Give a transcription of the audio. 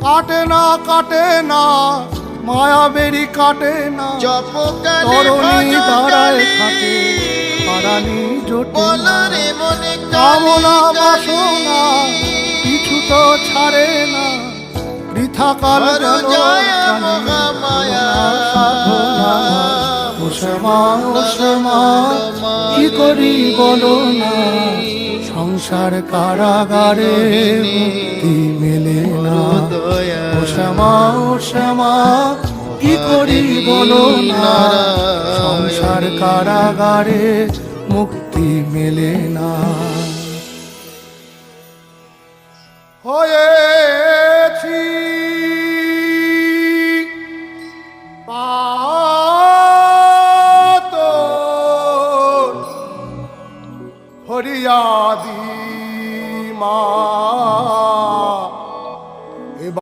কাটে না মায়া বেরি কাটে না তরুণী দাঁড়ায় থাকে হারানি জোটে না কামনা বাসনা কিছু তো ছাড়ে না বৃথা কাল কি করি বলো না সংসার কারাগারে মুক্তি মেলে না ও শ্যামা কি করি বলো না সংসার কারাগারে মুক্তি মেলে না হয়েছি